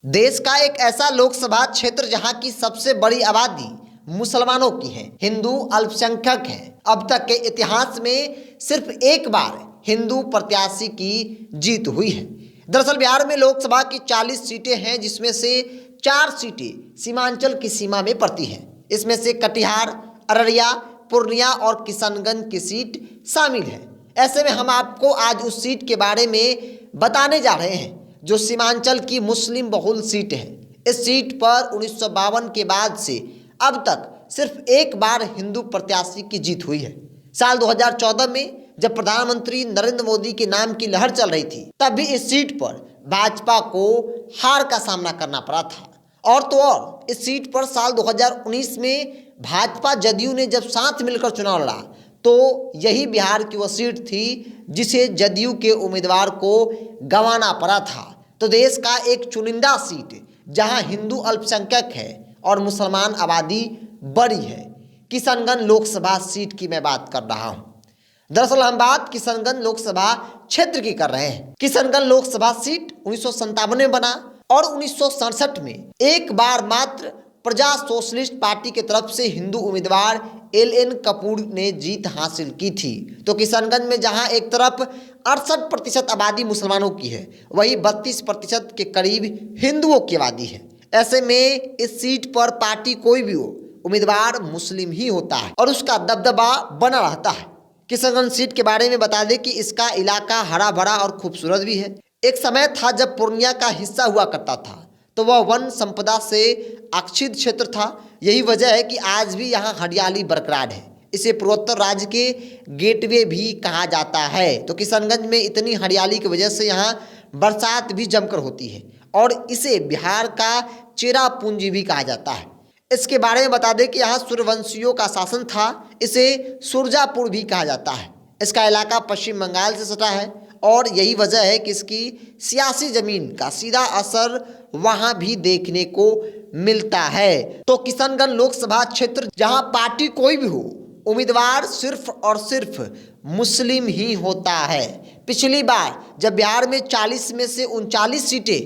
देश का एक ऐसा लोकसभा क्षेत्र जहां की सबसे बड़ी आबादी मुसलमानों की है, हिंदू अल्पसंख्यक हैं। अब तक के इतिहास में सिर्फ एक बार हिंदू प्रत्याशी की जीत हुई है। दरअसल बिहार में लोकसभा की 40 सीटें हैं, जिसमें से 4 सीटें सीमांचल की सीमा में पड़ती हैं। इसमें से कटिहार, अररिया, पूर्णिया और किशनगंज की सीट शामिल है। ऐसे में हम आपको आज उस सीट के बारे में बताने जा रहे हैं जो सीमांचल की मुस्लिम बहुल सीट है। इस सीट पर 1952 के बाद से अब तक सिर्फ एक बार हिंदू प्रत्याशी की जीत हुई है। साल 2014 में जब प्रधानमंत्री नरेंद्र मोदी के नाम की लहर चल रही थी, तब भी इस सीट पर भाजपा को हार का सामना करना पड़ा था। और तो और इस सीट पर साल 2019 में भाजपा जदयू ने जब साथ मिलकर चुनाव लड़ा, तो यही बिहार की वो सीट थी जिसे जदयू के उम्मीदवार को गंवाना पड़ा था। तो देश का एक चुनिंदा सीट जहां हिंदू अल्पसंख्यक है और मुसलमान आबादी बड़ी है, किशनगंज लोकसभा सीट की मैं बात कर रहा हूं। दरअसल हम बात किशनगंज लोकसभा क्षेत्र की कर रहे हैं। किशनगंज लोकसभा सीट 1957 में बना और 1967 में एक बार मात्र प्रजा सोशलिस्ट पार्टी की तरफ से हिंदू उम्मीदवार LN कपूर ने जीत हासिल की थी। तो किशनगंज में जहां एक तरफ 68% आबादी मुसलमानों की है, वहीं 32% के करीब हिंदुओं की आबादी है। ऐसे में इस सीट पर पार्टी कोई भी हो, उम्मीदवार मुस्लिम ही होता है और उसका दबदबा बना रहता है। किशनगंज सीट के बारे में बता दें कि इसका इलाका हरा भरा और खूबसूरत भी है। एक समय था जब पूर्णिया का हिस्सा हुआ करता था, तो वह वन संपदा से आच्छादित क्षेत्र था। यही वजह है कि आज भी यहाँ हरियाली बरकरार है। इसे पूर्वोत्तर राज्य के गेटवे भी कहा जाता है। तो किशनगंज में इतनी हरियाली की वजह से यहाँ बरसात भी जमकर होती है और इसे बिहार का चेरापूंजी भी कहा जाता है। इसके बारे में बता दें कि यहाँ सूर्यवंशियों का शासन था। इसे सुरजापुर भी कहा जाता है। इसका इलाका पश्चिम बंगाल से सटा है और यही वजह है कि इसकी सियासी जमीन का सीधा असर वहां भी देखने को मिलता है। तो किशनगंज लोकसभा क्षेत्र जहां पार्टी कोई भी हो, उम्मीदवार सिर्फ और सिर्फ मुस्लिम ही होता है। पिछली बार जब बिहार में 40 में से 39 सीटें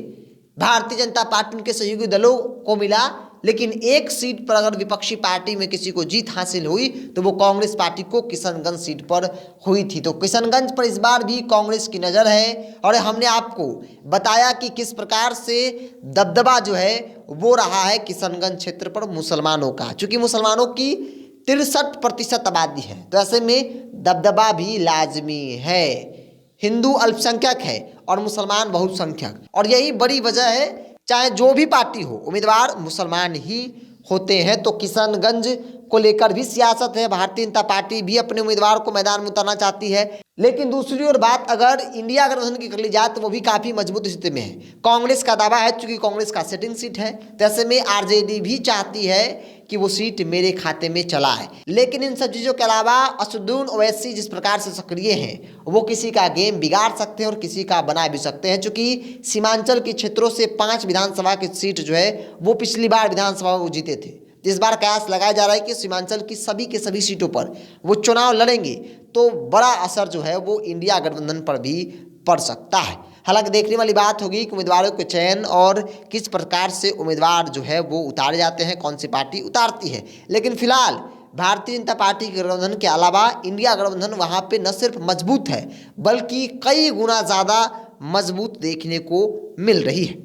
भारतीय जनता पार्टी के सहयोगी दलों को मिला, लेकिन एक सीट पर अगर विपक्षी पार्टी में किसी को जीत हासिल हुई तो वो कांग्रेस पार्टी को किशनगंज सीट पर हुई थी। तो किशनगंज पर इस बार भी कांग्रेस की नज़र है और हमने आपको बताया कि किस प्रकार से दबदबा जो है वो रहा है किशनगंज क्षेत्र पर मुसलमानों का। चूँकि मुसलमानों की 63% आबादी है, तो ऐसे में दबदबा भी लाजमी है। हिंदू अल्पसंख्यक है और मुसलमान बहुसंख्यक, और यही बड़ी वजह है चाहे जो भी पार्टी हो, उम्मीदवार मुसलमान ही होते हैं। तो किशनगंज को लेकर भी सियासत है। भारतीय जनता पार्टी भी अपने उम्मीदवार को मैदान में उतारना चाहती है, लेकिन दूसरी ओर बात अगर इंडिया गठबंधन की कर ली जाए तो वो भी काफ़ी मजबूत स्थिति में है। कांग्रेस का दावा है, चूंकि कांग्रेस का सिटिंग सीट है, तो ऐसे में RJD भी चाहती है कि वो सीट मेरे खाते में चला है। लेकिन इन सब चीज़ों के अलावा असदुद्दीन ओवैसी जिस प्रकार से सक्रिय हैं, वो किसी का गेम बिगाड़ सकते हैं और किसी का बना भी सकते हैं। चूँकि सीमांचल के क्षेत्रों से 5 विधानसभा की सीट जो है वो पिछली बार विधानसभा में वो जीते थे। इस बार कयास लगाया जा रहा है कि सीमांचल की सभी के सभी सीटों पर वो चुनाव लड़ेंगे, तो बड़ा असर जो है वो इंडिया गठबंधन पर भी पड़ सकता है। हालांकि देखने वाली बात होगी कि उम्मीदवारों के चयन और किस प्रकार से उम्मीदवार जो है वो उतारे जाते हैं, कौन सी पार्टी उतारती है। लेकिन फिलहाल भारतीय जनता पार्टी के गठबंधन के अलावा इंडिया गठबंधन वहाँ पे न सिर्फ मजबूत है, बल्कि कई गुना ज़्यादा मजबूत देखने को मिल रही है।